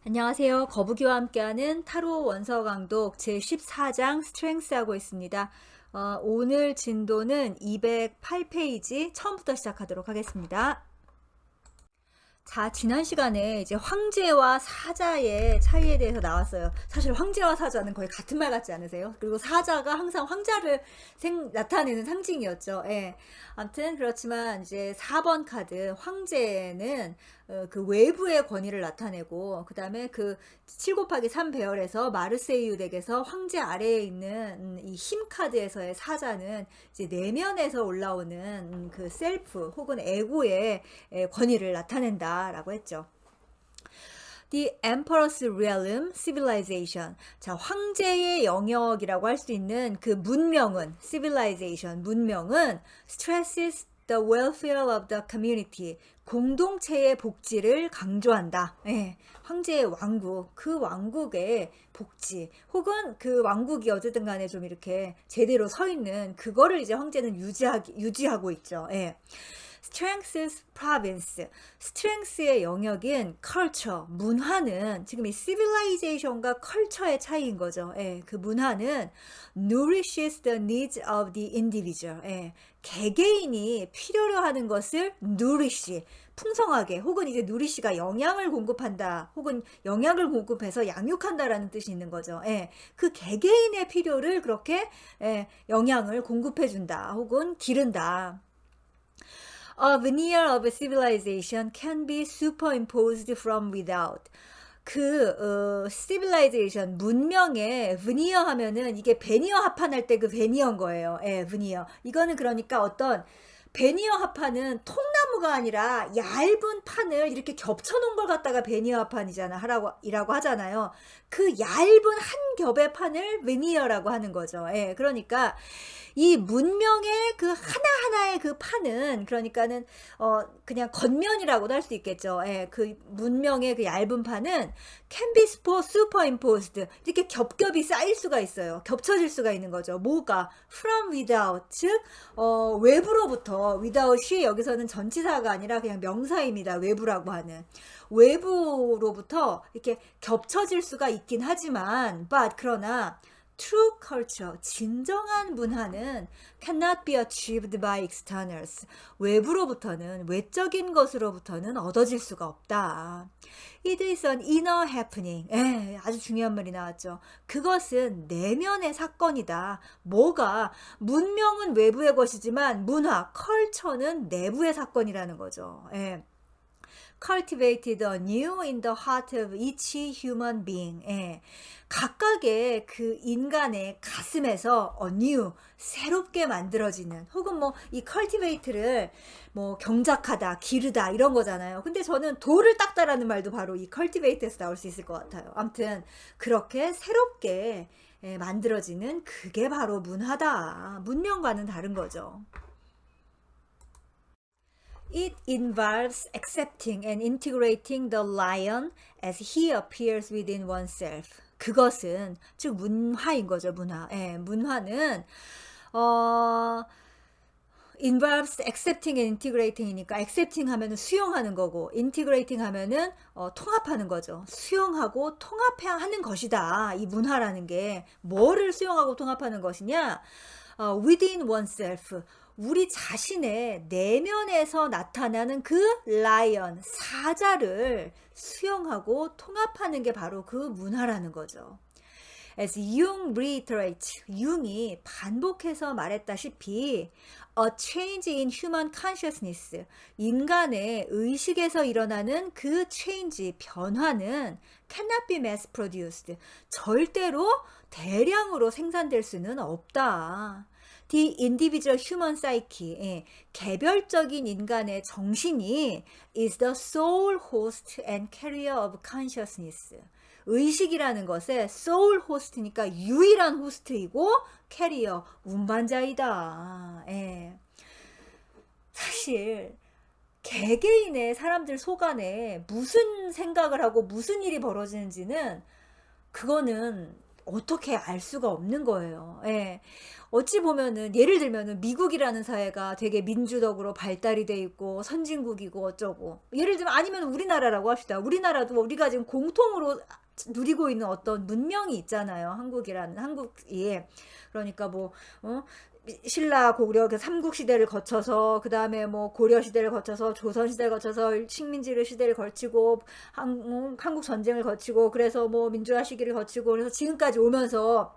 안녕하세요. 거북이와 함께하는 타로 원서 강독 제14장 스트렝스 하고 있습니다. 오늘 진도는 208페이지 처음부터 시작하도록 하겠습니다. 자, 지난 시간에 이제 황제와 사자의 차이에 대해서 나왔어요. 사실 황제와 사자는 거의 같은 말 같지 않으세요? 그리고 사자가 항상 황자를 나타내는 상징이었죠. 예. 아무튼 그렇지만 이제 4번 카드 황제는 그 외부의 권위를 나타내고, 그 다음에 그 7 곱하기 3 배열에서 마르세유 덱에서 황제 아래에 있는 이 힘 카드에서의 사자는 이제 내면에서 올라오는 그 셀프 혹은 에고의 권위를 나타낸다라고 했죠. The Emperor's Realm Civilization. 자, 황제의 영역이라고 할 수 있는 그 문명은, civilization, 문명은 stresses the welfare of the community. 공동체의 복지를 강조한다. 예, 황제의 왕국, 그 왕국의 복지, 혹은 그 왕국이 어쨌든 간에 좀 이렇게 제대로 서 있는 그거를 이제 황제는 유지하고 있죠. 예. Strength's province. Strength의 영역인 culture, 문화는 지금 이 civilization과 culture의 차이인 거죠. 예, 그 문화는 nourishes the needs of the individual. 예, 개개인이 필요로 하는 것을 nourish, 풍성하게, 혹은 이제 nourish가 영양을 공급한다, 혹은 영양을 공급해서 양육한다라는 뜻이 있는 거죠. 예, 그 개개인의 필요를 그렇게 영양을 공급해준다, 혹은 기른다. A veneer of civilization can be superimposed from without. civilization, 문명의 veneer 하면은 이게 베니어 합판할 때 그 베니어인 거예요. 예, veneer. 이거는 그러니까 어떤 베니어 합판은 통나무가 아니라 얇은 판을 이렇게 겹쳐놓은 걸 갖다가 베니어 합판이잖아, 이라고 하잖아요. 그 얇은 한 겹의 판을 베니어라고 하는 거죠. 예, 그러니까 이 문명의 그 하나하나의 그 판은, 그러니까는 그냥 겉면이라고도 할 수 있겠죠. 예, 그 문명의 그 얇은 판은 can be superimposed, 이렇게 겹겹이 쌓일 수가 있어요. 겹쳐질 수가 있는 거죠. 뭐가? from without, 즉 외부로부터. without이 여기서는 전치사가 아니라 그냥 명사입니다. 외부라고 하는. 외부로부터 이렇게 겹쳐질 수가 있긴 하지만, 그러나 true culture, 진정한 문화는 cannot be achieved by externals. 외부로부터는, 외적인 것으로부터는 얻어질 수가 없다. It is an inner happening. 아주 중요한 말이 나왔죠. 그것은 내면의 사건이다. 뭐가? 문명은 외부의 것이지만 문화, culture는 내부의 사건이라는 거죠. cultivated anew in the heart of each human being. 각각의 그 인간의 가슴에서 anew, 새롭게 만들어지는, 혹은 뭐 이 cultivate를 뭐 경작하다, 기르다 이런 거잖아요. 근데 저는 돌을 닦다라는 말도 바로 이 cultivate에서 나올 수 있을 것 같아요. 아무튼 그렇게 새롭게 만들어지는 그게 바로 문화다. 문명과는 다른 거죠. It involves accepting and integrating the lion as he appears within oneself. 그것은 즉 문화인 거죠. 문화. 문화는 involves accepting and integrating이니까 accepting 하면은 수용하는 거고, integrating 하면은 통합하는 거죠. 수용하고 통합하는 것이다. 이 문화라는 게 뭐를 수용하고 통합하는 것이냐? within oneself, 우리 자신의 내면에서 나타나는 그 라이언, 사자를 수용하고 통합하는 게 바로 그 문화라는 거죠. As Jung reiterates, 융이 반복해서 말했다시피 a change in human consciousness, 인간의 의식에서 일어나는 그 change, 변화는 cannot be mass produced, 절대로 대량으로 생산될 수는 없다. The individual human psyche, 개별적인 인간의 정신이 is the sole host and carrier of consciousness. 의식이라는 것에 soul host니까 유일한 호스트이고 캐리어, 운반자이다. 사실 개개인의 사람들 속안에 무슨 생각을 하고 무슨 일이 벌어지는지는, 그거는 어떻게 알 수가 없는 거예요. 예. 어찌 보면은 예를 들면은 미국이라는 사회가 되게 민주적으로 발달이 돼 있고 선진국이고 어쩌고 예를 들면 아니면 우리나라라고 합시다. 우리나라도 우리가 지금 공통으로 누리고 있는 어떤 문명이 있잖아요. 한국이라는 한국이 그러니까 뭐 신라 고구려 그 삼국 시대를 거쳐서 그 다음에 뭐 고려 시대를 거쳐서 조선 시대를 거쳐서 식민지 시대를 거치고 한국 전쟁을 거치고 그래서 뭐 민주화 시기를 거치고 그래서 지금까지 오면서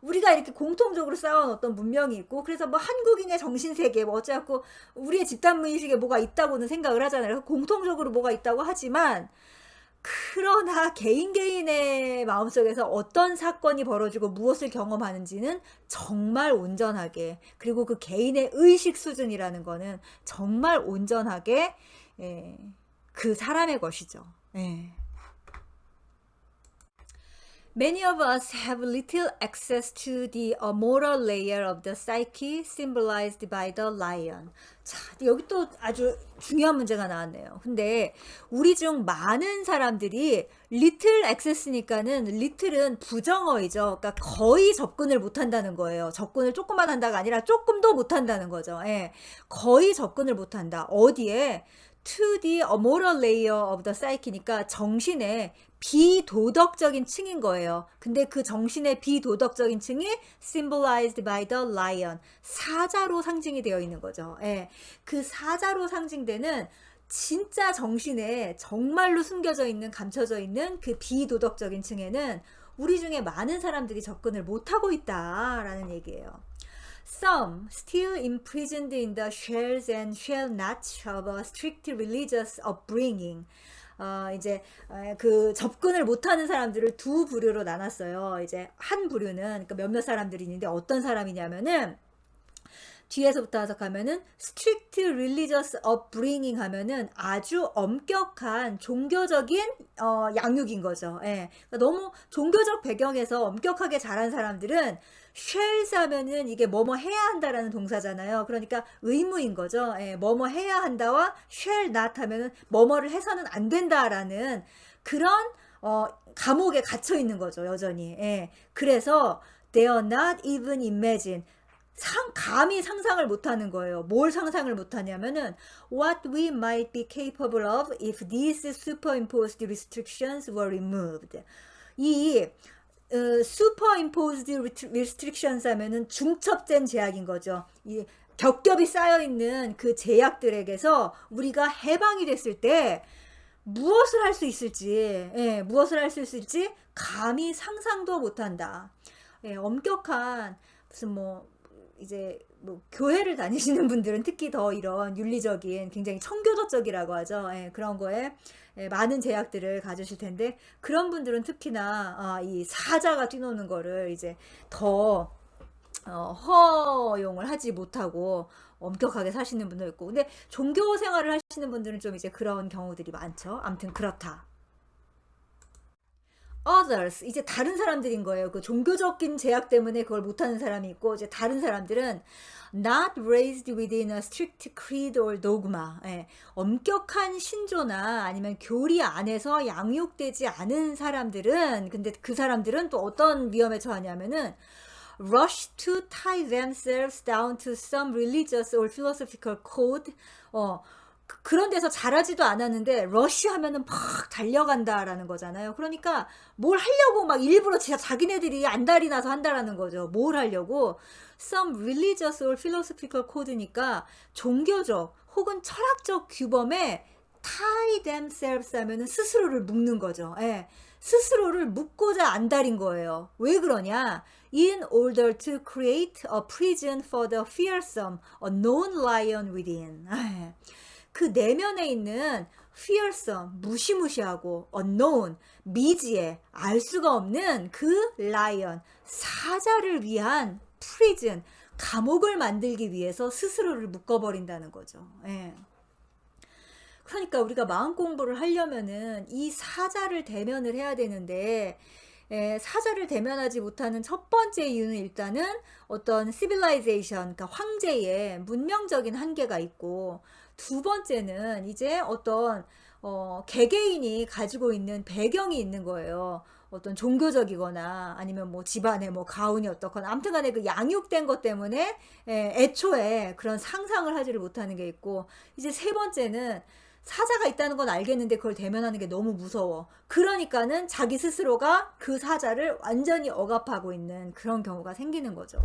우리가 이렇게 공통적으로 쌓아온 어떤 문명이 있고 그래서 뭐 한국인의 정신세계 뭐 어쩌고 우리의 집단 무의식에 뭐가 있다고는 생각을 하잖아요. 공통적으로 뭐가 있다고 하지만 그러나 개인의 마음속에서 어떤 사건이 벌어지고 무엇을 경험하는지는 정말 온전하게 그리고 그 개인의 의식 수준이라는 거는 정말 온전하게 그 사람의 것이죠. Many of us have little access to the moral layer of the psyche symbolized by the lion. 자, 여기 또 아주 중요한 문제가 나왔네요. 근데 우리 중 많은 사람들이 little access니까는 little은 부정어이죠. 그러니까 거의 접근을 못 한다는 거예요. 접근을 조금만 한다가 아니라 조금도 못 한다는 거죠. 거의 접근을 못 한다. 어디에? To the moral layer of the psyche니까 정신의 비도덕적인 층인 거예요. 근데 그 정신의 비도덕적인 층이 symbolized by the lion. 사자로 상징이 되어 있는 거죠. 그 사자로 상징되는 진짜 정신에 정말로 숨겨져 있는 감춰져 있는 그 비도덕적인 층에는 우리 중에 많은 사람들이 접근을 못하고 있다라는 얘기예요. Some still imprisoned in the shells and shell notch of a strict religious upbringing. 이제 그 접근을 못하는 사람들을 두 부류로 나눴어요. 이제 한 부류는 그러니까 몇몇 사람들이 있는데 어떤 사람이냐면은 뒤에서부터 해석하면은 strict religious upbringing 하면은 아주 엄격한 종교적인 양육인 거죠. 그러니까 너무 종교적 배경에서 엄격하게 자란 사람들은 shells 하면은 이게 뭐뭐 해야 한다라는 동사잖아요. 그러니까 의무인 거죠. 뭐뭐 해야 한다와 shall not 하면은 뭐뭐를 해서는 안 된다라는 그런 감옥에 갇혀 있는 거죠. 여전히. 그래서 they are not even imagine. 감히 상상을 못하는 거예요. 뭘 상상을 못하냐면은 what we might be capable of if these superimposed restrictions were removed. 이 superimposed restrictions 하면은 중첩된 제약인 거죠. 이 겹겹이 쌓여있는 그 제약들에게서 우리가 해방이 됐을 때 무엇을 할 수 있을지, 무엇을 할 수 있을지 감히 상상도 못한다. 엄격한 무슨 뭐 이제 뭐 교회를 다니시는 분들은 특히 더 이런 윤리적인 굉장히 청교도적이라고 하죠. 그런 거에 많은 제약들을 가지실 텐데 그런 분들은 특히나 이 사자가 뛰노는 거를 이제 더 허용을 하지 못하고 엄격하게 사시는 분도 있고 근데 종교 생활을 하시는 분들은 좀 이제 그런 경우들이 많죠. 아무튼 그렇다. others 이제 다른 사람들인 거예요. 그 종교적인 제약 때문에 그걸 못하는 사람이 있고 이제 다른 사람들은 not raised within a strict creed or dogma. 엄격한 신조나 아니면 교리 안에서 양육되지 않은 사람들은 근데 그 사람들은 또 어떤 위험에 처하냐면은 rush to tie themselves down to some religious or philosophical code. 그런 데서 자라지도 않았는데 러쉬 하면은 막 달려간다라는 거잖아요. 그러니까 뭘 하려고 막 일부러 자기네들이 안달이 나서 한다라는 거죠. 뭘 하려고 some religious or philosophical code니까 종교적 혹은 철학적 규범에 tie themselves 하면은 스스로를 묶는 거죠. 스스로를 묶고자 안달인 거예요. 왜 그러냐? In order to create a prison for the fearsome, unknown lion within. 그 내면에 있는 fearsome, 무시무시하고 unknown, 미지의, 알 수가 없는 그 lion, 사자를 위한 prison, 감옥을 만들기 위해서 스스로를 묶어버린다는 거죠. 그러니까 우리가 마음 공부를 하려면은 이 사자를 대면을 해야 되는데 사자를 대면하지 못하는 첫 번째 이유는 일단은 어떤 civilization, 그러니까 황제의 문명적인 한계가 있고 두 번째는 이제 어떤 개개인이 가지고 있는 배경이 있는 거예요. 어떤 종교적이거나 아니면 뭐 집안에 뭐 가훈이 어떻거나 아무튼 간에 그 양육된 것 때문에 애초에 그런 상상을 하지를 못하는 게 있고, 이제 세 번째는 사자가 있다는 건 알겠는데 그걸 대면하는 게 너무 무서워. 그러니까는 자기 스스로가 그 사자를 완전히 억압하고 있는 그런 경우가 생기는 거죠.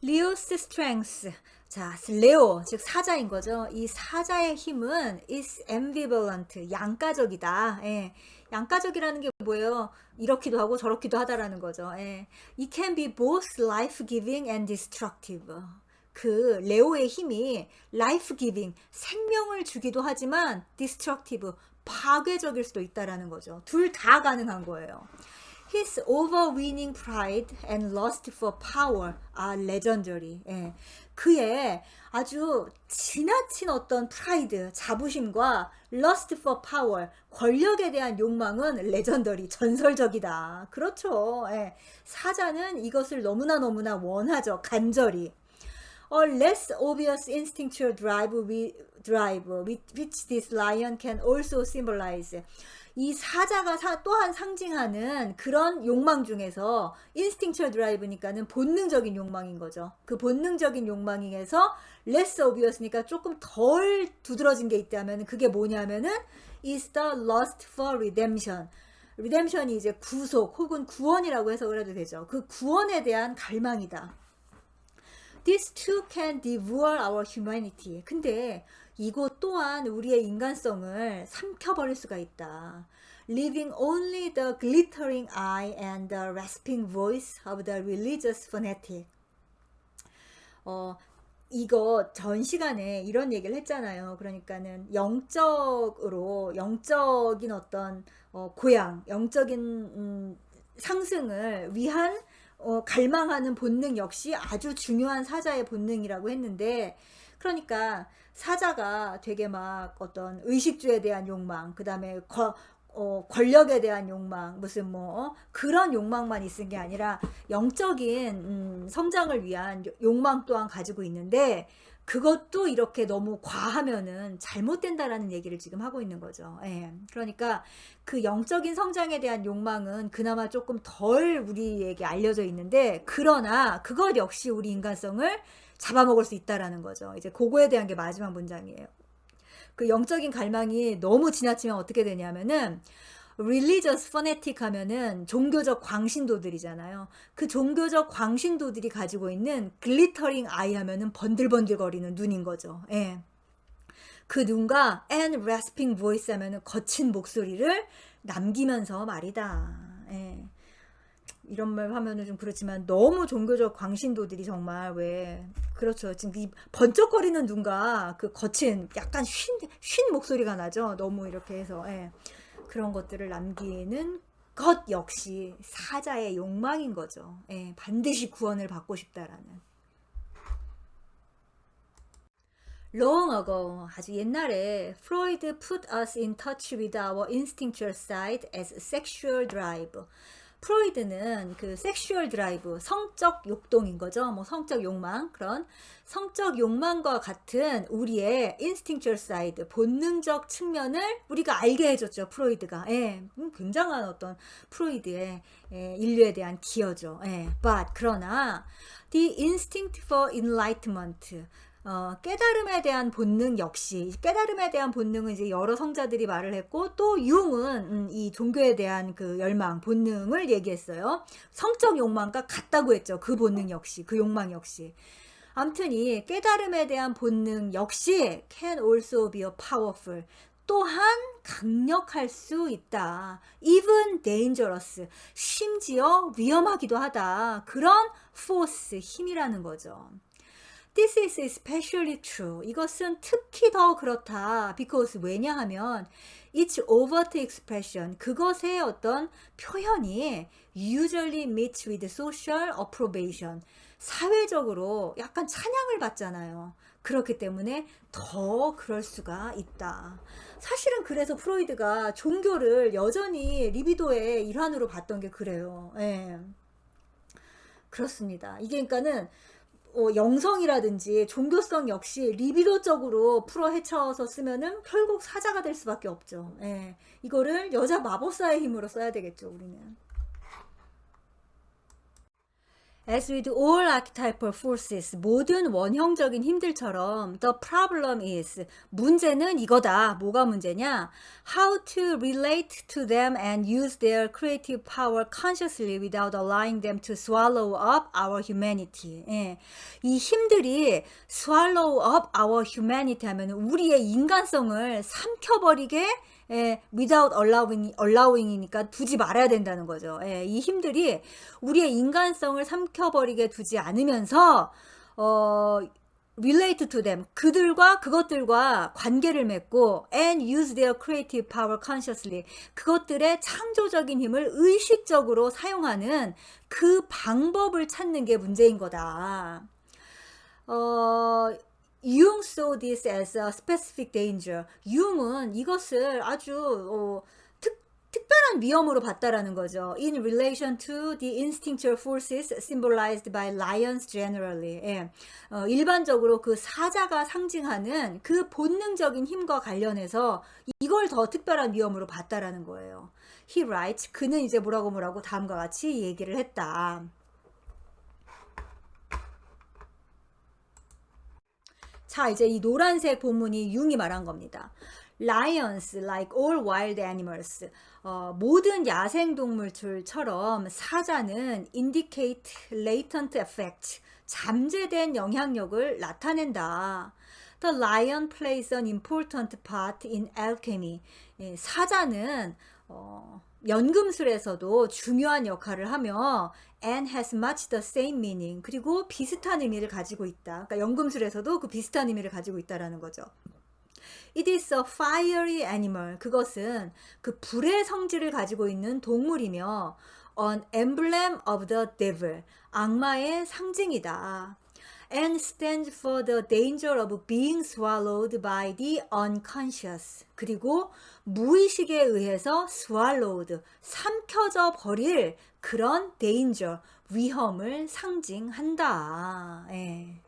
리오스 스트렝스. 자, 레오, 즉 사자인 거죠. 이 사자의 힘은 is ambivalent, 양가적이다. 예. 양가적이라는 게 뭐예요? 이렇기도 하고 저렇기도 하다라는 거죠. 예. It can be both life-giving and destructive. 그 레오의 힘이 life-giving, 생명을 주기도 하지만 destructive, 파괴적일 수도 있다라는 거죠. 둘 다 가능한 거예요. His overweening pride and lust for power are legendary. 예. 그의 아주 지나친 어떤 프라이드, 자부심과 lust for power, 권력에 대한 욕망은 레전더리, 전설적이다. 그렇죠. 예. 사자는 이것을 너무나 원하죠. 간절히. A less obvious instinctual drive which this lion can also symbolize. 이 사자가 또한 상징하는 그런 욕망 중에서 instinctual drive니까는 본능적인 욕망인 거죠. 그 본능적인 욕망에서 less obvious니까 조금 덜 두드러진 게 있다면 그게 뭐냐면은 is the lust for redemption. redemption이 이제 구속 혹은 구원이라고 해석을 해도 되죠. 그 구원에 대한 갈망이다. These two can devour our humanity. 근데 이것 또한 우리의 인간성을 삼켜버릴 수가 있다. Leaving only the glittering eye and the rasping voice of the religious fanatic. 이거 전 시간에 이런 얘기를 했잖아요. 그러니까는 영적인 어떤 고양, 영적인 상승을 위한 갈망하는 본능 역시 아주 중요한 사자의 본능이라고 했는데, 그러니까 사자가 되게 막 어떤 의식주에 대한 욕망, 그 다음에 권력에 대한 욕망, 무슨 그런 욕망만 있은 게 아니라 영적인 성장을 위한 욕망 또한 가지고 있는데, 그것도 이렇게 너무 과하면은 잘못된다라는 얘기를 지금 하고 있는 거죠. 예. 그러니까 그 영적인 성장에 대한 욕망은 그나마 조금 덜 우리에게 알려져 있는데, 그러나 그것 역시 우리 인간성을 잡아먹을 수 있다라는 거죠. 이제 그거에 대한 게 마지막 문장이에요. 그 영적인 갈망이 너무 지나치면 어떻게 되냐면은 religious fanatic 하면은 종교적 광신도들이잖아요. 그 종교적 광신도들이 가지고 있는 glittering eye 하면은 번들번들거리는 눈인 거죠. 예. 그 눈과 and rasping voice 하면은 거친 목소리를 남기면서 말이다. 예. 이런 말 하면은 좀 그렇지만 너무 종교적 광신도들이 정말 그렇죠. 지금 이 번쩍거리는 눈과 그 거친 약간 쉰 목소리가 나죠. 너무 이렇게 해서. 예. 그런 것들을 남기는 것 역시 사자의 욕망인 거죠. 예, 반드시 구원을 받고 싶다라는. Long ago, 아주 옛날에 Freud put us in touch with our instinctual side as sexual drive. 프로이드는 그 섹슈얼 드라이브, 성적 욕동인 거죠. 성적 욕망, 그런 성적 욕망과 같은 우리의 instinctual side, 본능적 측면을 우리가 알게 해줬죠. 프로이드가. 예, 굉장한 어떤 프로이드의 인류에 대한 기여죠. 예, but 그러나 the instinct for enlightenment, 깨달음에 대한 본능 역시, 깨달음에 대한 본능은 이제 여러 성자들이 말을 했고, 또 융은 이 종교에 대한 그 열망, 본능을 얘기했어요. 성적 욕망과 같다고 했죠. 그 본능 역시, 그 욕망 역시. 아무튼 이 깨달음에 대한 본능 역시 can also be powerful. 또한 강력할 수 있다. even dangerous. 심지어 위험하기도 하다. 그런 force, 힘이라는 거죠. This is especially true. 이것은 특히 더 그렇다. Because 왜냐하면 its overt expression, 그것의 어떤 표현이 usually meets with social approbation. 사회적으로 약간 찬양을 받잖아요. 그렇기 때문에 더 그럴 수가 있다. 사실은 그래서 프로이드가 종교를 여전히 리비도의 일환으로 봤던 게 그래요. 예. 그렇습니다. 이게 그러니까는 영성이라든지 종교성 역시 리비도적으로 풀어 헤쳐서 쓰면은 결국 사자가 될 수밖에 없죠. 예. 이거를 여자 마법사의 힘으로 써야 되겠죠, 우리는. As with all archetypal forces, 모든 원형적인 힘들처럼 the problem is, 문제는 이거다. 뭐가 문제냐? How to relate to them and use their creative power consciously without allowing them to swallow up our humanity. 예. 이 힘들이 swallow up our humanity 하면 우리의 인간성을 삼켜버리게 without allowing이니까 두지 말아야 된다는 거죠. 이 힘들이 우리의 인간성을 삼켜버리게 두지 않으면서 relate to them, 그것들과 관계를 맺고 and use their creative power consciously, 그것들의 창조적인 힘을 의식적으로 사용하는 그 방법을 찾는 게 문제인 거다. Jung saw this as a specific danger. 융은 이것을 아주 특별한 위험으로 봤다라는 거죠. In relation to the instinctual forces symbolized by lions generally. 예. 일반적으로 그 사자가 상징하는 그 본능적인 힘과 관련해서 이걸 더 특별한 위험으로 봤다라는 거예요. He writes, 그는 이제 뭐라고 다음과 같이 얘기를 했다. 자, 이제 이 노란색 본문이 융이 말한 겁니다. Lions, like all wild animals, 모든 야생동물들처럼 사자는 indicate latent effect, 잠재된 영향력을 나타낸다. The lion plays an important part in alchemy. 사자는 연금술에서도 중요한 역할을 하며 and has much the same meaning, 그리고 비슷한 의미를 가지고 있다. 그러니까 연금술에서도 그 비슷한 의미를 가지고 있다라는 거죠. It is a fiery animal. 그것은 그 불의 성질을 가지고 있는 동물이며 an emblem of the devil. 악마의 상징이다. And stands for the danger of being swallowed by the unconscious. 그리고 무의식에 의해서 swallowed, 삼켜져 버릴 그런 danger, 위험을 상징한다. 예.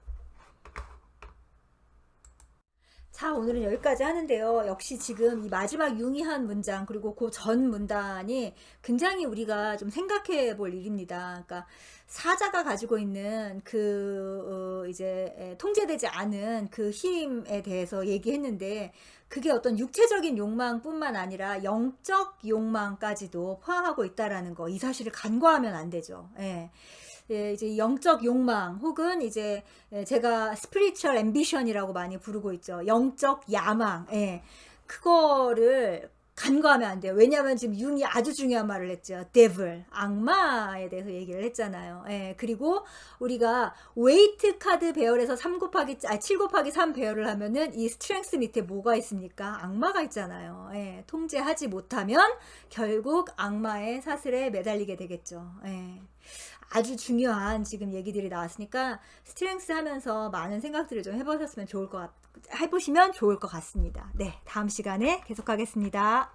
자, 오늘은 여기까지 하는데요. 역시 지금 이 마지막 융이한 문장 그리고 그 전 문단이 굉장히 우리가 좀 생각해 볼 일입니다. 그러니까 사자가 가지고 있는 그 이제 통제되지 않은 그 힘에 대해서 얘기했는데 그게 어떤 육체적인 욕망뿐만 아니라 영적 욕망까지도 포함하고 있다라는 거, 이 사실을 간과하면 안 되죠. 예. 예, 이제 영적 욕망 혹은 이제 제가 spiritual ambition이라고 많이 부르고 있죠. 영적 야망. 예. 그거를 간과하면 안 돼요. 왜냐하면 지금 융이 아주 중요한 말을 했죠. devil, 악마에 대해서 얘기를 했잖아요. 예, 그리고 우리가 웨이트 카드 배열에서 7 곱하기 3 배열을 하면은 이 스트렝스 밑에 뭐가 있습니까? 악마가 있잖아요. 예, 통제하지 못하면 결국 악마의 사슬에 매달리게 되겠죠. 예. 아주 중요한 지금 얘기들이 나왔으니까 스트렝스 하면서 많은 생각들을 좀 해보시면 좋을 것 같습니다. 네, 다음 시간에 계속하겠습니다.